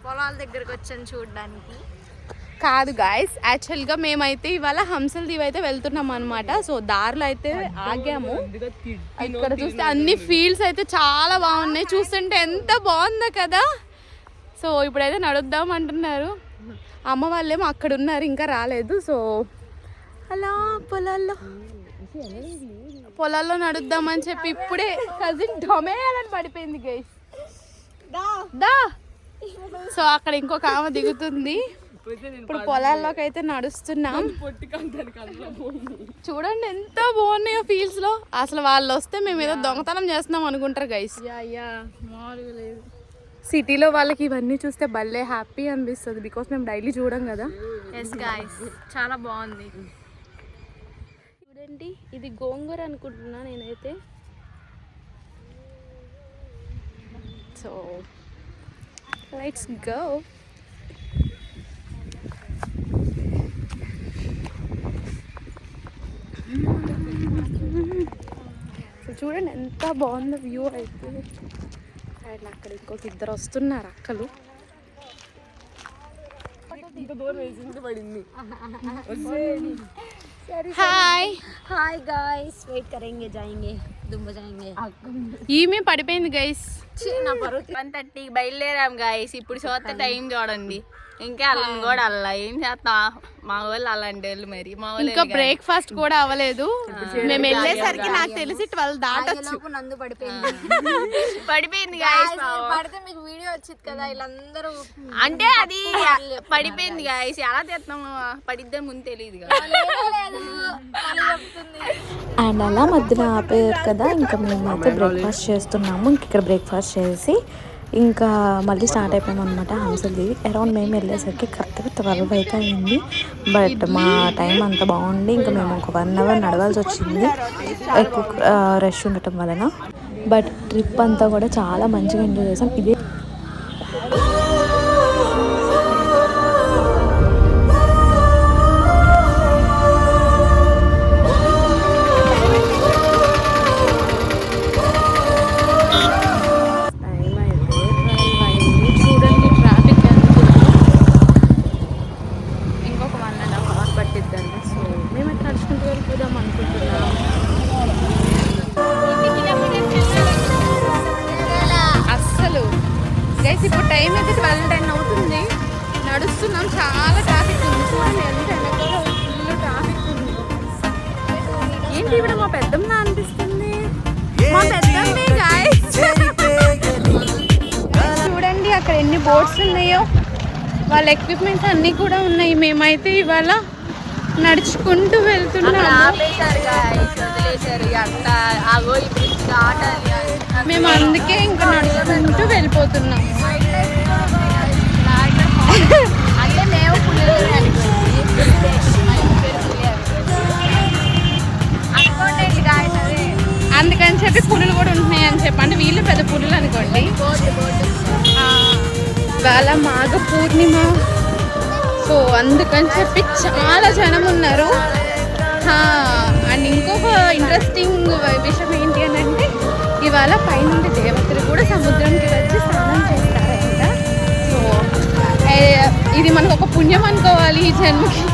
పొలాల దగ్గరకు వచ్చాను చూడడానికి. కాదు గాయస్, యాక్చువల్గా మేమైతే ఇవాళ హంసల దీవి అయితే వెళ్తున్నాం అనమాట. సో దారిలో అయితే ఆగాము. ఇక్కడ చూస్తే అన్ని ఫీల్డ్స్ అయితే చాలా బాగున్నాయి, చూస్తుంటే ఎంత బాగుందో కదా. సో ఇప్పుడైతే నడుద్దాం అంటున్నారు. అమ్మ వాళ్ళేమో అక్కడ ఉన్నారు, ఇంకా రాలేదు. సో అలా పొలాల్లో నడుద్దామని చెప్పి ఇప్పుడే కజిన్ డొమేయాలని పడిపోయింది గైస్. దా సో అక్కడ ఇంకొక ఆమె దిగుతుంది. ఇప్పుడు పొలాల్లోకి అయితే నడుస్తున్నాం. చూడండి ఎంత బాగున్నాయో ఫీల్డ్స్ లో. అసలు వాళ్ళు వస్తే మేము ఏదో దొంగతనం చేస్తున్నాం అనుకుంటారు గైస్. సిటీలో వాళ్ళకి ఇవన్నీ చూస్తే భలే హ్యాపీ అనిపిస్తుంది, బికాస్ మేము డైలీ చూడం కదా. ఎస్ గైస్, చాలా బాగుంది. చూడండి, ఇది గోంగూర అనుకుంటున్నా నేనైతే. So let's go. సో చూడండి ఎంత బాగుందో వ్యూ అయితే. అండ్ అక్కడ ఇంకొక ఇద్దరు వస్తున్నారు అక్కలు. హాయ్ హాయ్ గాయ్స్, వెయిట్ కरेंगे जाएंगे దుంబ जाएंगे. ఈమె పడిపోయింది గైస్. 1:30 బయలుదేరాం గాయస్. ఇప్పుడు చూస్తే టైం చూడండి, ఇంకా అల్లని కూడా అల్లా. ఏం చేస్తా, మా వాళ్ళు అలాంటి వాళ్ళు. మరి మా వాళ్ళు ఇంకా బ్రేక్ఫాస్ట్ కూడా అవ్వలేదు. మేము వెళ్ళేసరికి నాకు తెలిసి 12 దాటొచ్చు. నందు పడిపోయింది. పడిపోయింది గాయస్. పడితే మీకు వీడియో వచ్చింది కదా, వీళ్ళందరూ. అంటే అది పడిపోయింది గాయస్, ఎలా తెస్తాము, పడిద్దాం ముందు తెలియదు కదా. అండ్ అలా మధ్యలో ఆపేయారు కదా, ఇంకా మేమైతే బ్రేక్ఫాస్ట్ చేస్తున్నాము. ఇంక ఇక్కడ బ్రేక్ఫాస్ట్ చేసి ఇంకా మళ్ళీ స్టార్ట్ అయిపోయాం అనమాట హంసలది. అరౌండ్ మేము వెళ్ళేసరికి కరెక్ట్గా 12 అయితే అయింది. బట్ మా టైం అంత బాగుండి ఇంకా మేము ఒక 1 అవర్ నడవాల్సి వచ్చింది, ఎక్కువ రష్ ఉండటం వలన. బట్ ట్రిప్ అంతా కూడా చాలా మంచిగా ఎంజాయ్ చేసాం. ఇదే ఇప్పుడు టైం అయితే 12:10 అవుతుంది. నడుస్తున్నాం, చాలా ట్రాఫిక్ ఉంది. చూడండి ఎంత ఫుల్ ట్రాఫిక్ ఉంది. ఏంటి ఇప్పుడు మా పెద్దమ్మ అనిపిస్తుంది, మా పెద్దమ్మే గాయ్స్. చూడండి అక్కడ ఎన్ని బోట్స్ ఉన్నాయో, వాళ్ళ ఎక్విప్మెంట్స్ అన్నీ కూడా ఉన్నాయి. మేమైతే ఇవాళ నడుచుకుంటూ వెళ్తున్నాము. మేము అందుకే ఇంకా నడుచుకుంటూ వెళ్ళిపోతున్నాం. అందుకని చెప్పి పులులు కూడా ఉంటున్నాయి అని చెప్పి, అంటే వీళ్ళు పెద్ద పులులు అనుకోండి. వాళ్ళ మాఘ పూర్ణిమ, సో అందుకని చెప్పి చాలా జనం ఉన్నారు. అండ్ ఇంకొక ఇంట్రెస్టింగ్ విషయం ఏంటి అని అంటే, ఇవాళ పైనుండి దేవతలు కూడా సముద్రంకి వచ్చి స్నానం చేస్తారంట. సో ఇది మనకు ఒక పుణ్యం అనుకోవాలి ఈ జన్మకి.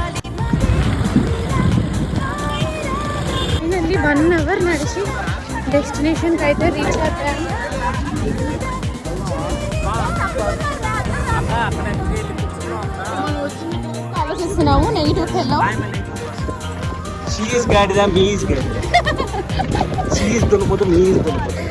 1 అవర్ నడిచి డెస్టినేషన్కి అయితే రీచ్ అవుతాము. ఆలోచిస్తున్నాము నెగిటివ్ వెళ్ళాం. She is scared than me is scared. She is dulpotu, me is dulpotu.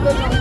కొంచెం